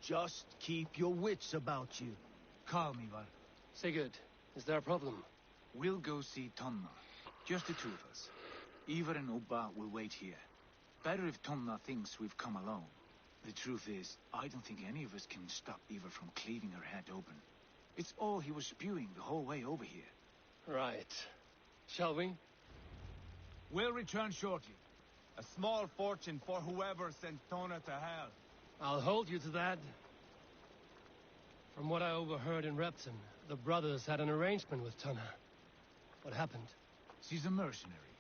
Just keep your wits about you. Calm, Ivar. Sigurd, is there a problem? We'll go see Tonna. Just the two of us. Ivar and Ubba will wait here. Better if Tonna thinks we've come alone. The truth is, I don't think any of us can stop Ivar from cleaving her head open. It's all he was spewing the whole way over here. Right. Shall we? We'll return shortly. A small fortune for whoever sent Tona to hell. I'll hold you to that. From what I overheard in Repton, the brothers had an arrangement with Tonna. What happened? She's a mercenary.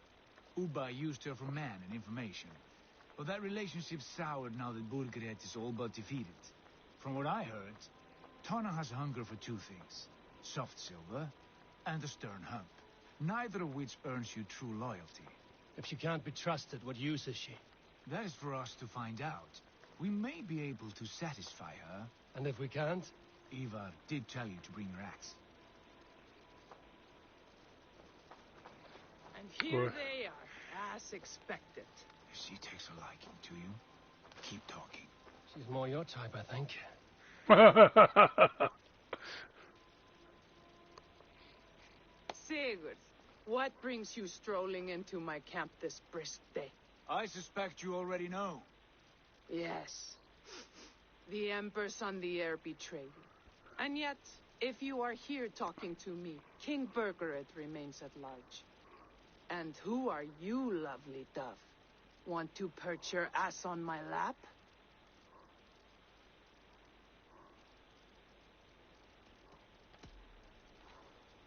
Ubba used her for man and information. But that relationship soured now that Burgred is all but defeated. From what I heard, Tonna has a hunger for two things. Soft silver and a stern hump. Neither of which earns you true loyalty. If she can't be trusted, what use is she? That is for us to find out. We may be able to satisfy her. And if we can't? Ivar did tell you to bring your axe. And here they are, as expected. If she takes a liking to you, keep talking. She's more your type, I think. Sigurd, what brings you strolling into my camp this brisk day? I suspect you already know. Yes. The Emperor's on the air betrayed you. And yet, if you are here talking to me, King Burgred remains at large. And who are you, lovely dove? Want to perch your ass on my lap?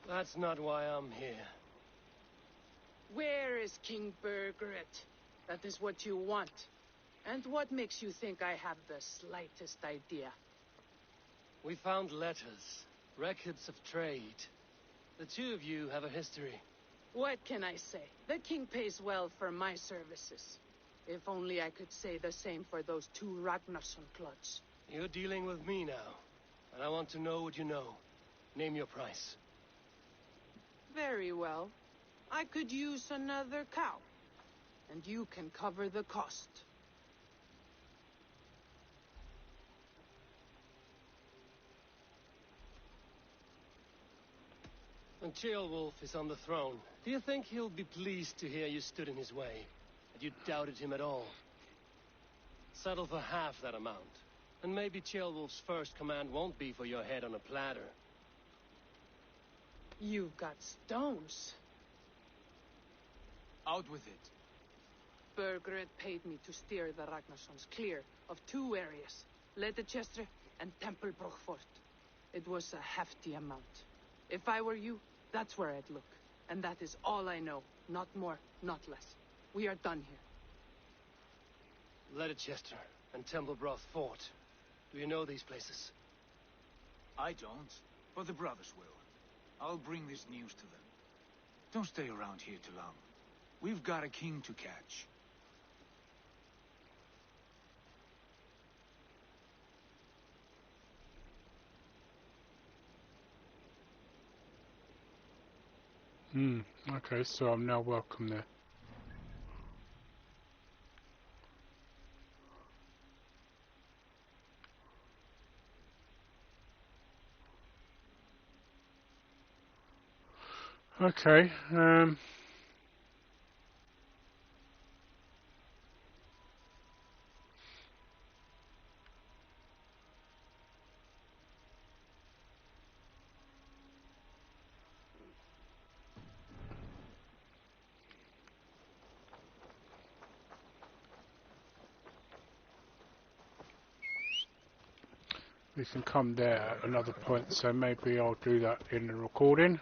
That's not why I'm here. Where is King Burgred? That is what you want. And what makes you think I have the slightest idea? We found letters, records of trade. The two of you have a history. What can I say? The king pays well for my services. If only I could say the same for those two Ragnarsson clods. You're dealing with me now, and I want to know what you know. Name your price. Very well. I could use another cow. And you can cover the cost. When Ceolwulf is on the throne, do you think he'll be pleased to hear you stood in his way? That you doubted him at all? Settle for half that amount, And maybe Ceolwulf's first command won't be for your head on a platter. You've got stones. Out with it. Burgred paid me to steer the Ragnarssons clear of 2 areas, Leicester and Templebroch Fort. It was a hefty amount. If I were you, that's where I'd look. And that is all I know. Not more, not less. We are done here. Leicester and Templebroch Fort. Do you know these places? I don't, but the brothers will. I'll bring this news to them. Don't stay around here too long. We've got a king to catch. Okay, so I'm now welcome there. Okay, we can come there at another point, so maybe I'll do that in the recording.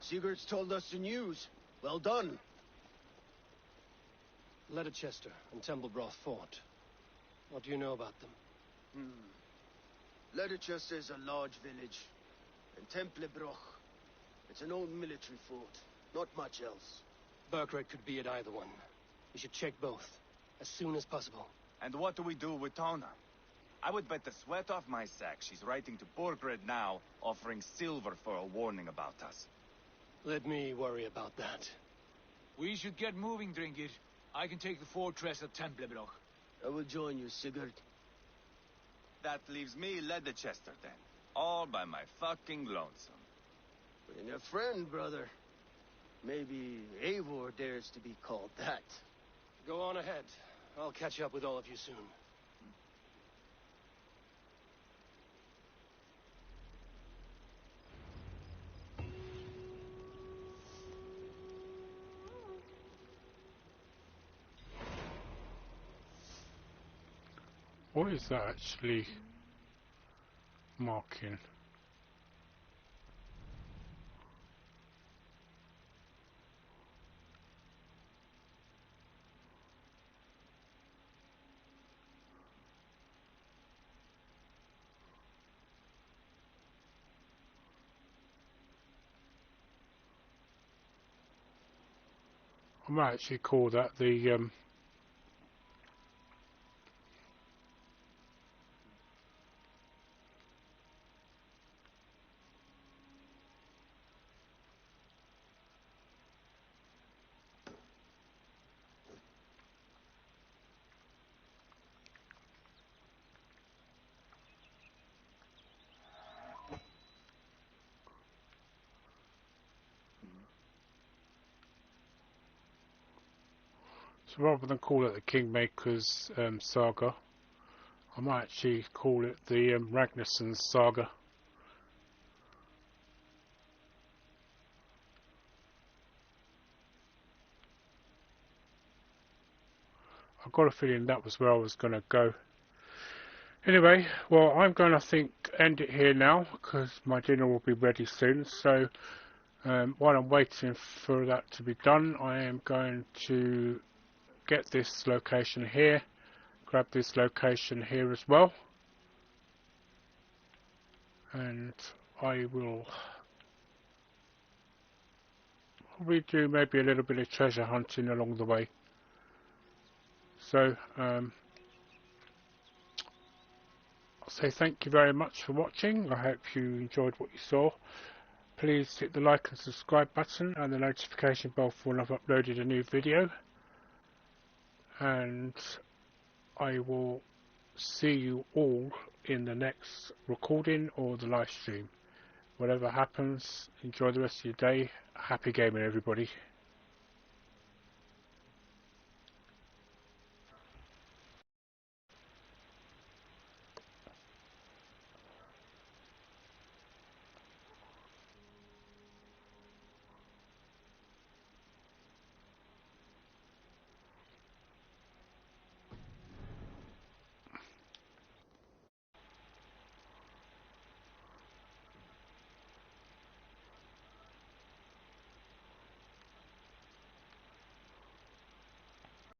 Sigurd's told us the news. Well done. Leicester and Templebroch Fort. What do you know about them? Leicester is a large village. And Templebroch, it's an old military fort. Not much else. Burgred could be at either one. We should check both, as soon as possible. And what do we do with Tona? I would bet the sweat off my sack she's writing to Borgred now, offering silver for a warning about us. Let me worry about that. We should get moving, Dringir. I can take the fortress at Templebroch. I will join you, Sigurd. That leaves me Leicester then. All by my fucking lonesome. Bring a friend, brother. Maybe Eivor dares to be called that. Go on ahead. I'll catch up with all of you soon. What is that actually marking? I might actually call that the so rather than call it the Kingmaker's Saga, I might actually call it the Ragnarssons Saga. I've got a feeling that was where I was going to go. Anyway, well, I'm going to end it here now because my dinner will be ready soon. So while I'm waiting for that to be done, I am going to get this location here, grab this location here as well, and I will probably do maybe a little bit of treasure hunting along the way. So I'll say thank you very much for watching. I hope you enjoyed what you saw. Please hit the like and subscribe button and the notification bell for when I've uploaded a new video. And I will see you all in the next recording or the live stream. Whatever happens, enjoy the rest of your day. Happy gaming, everybody.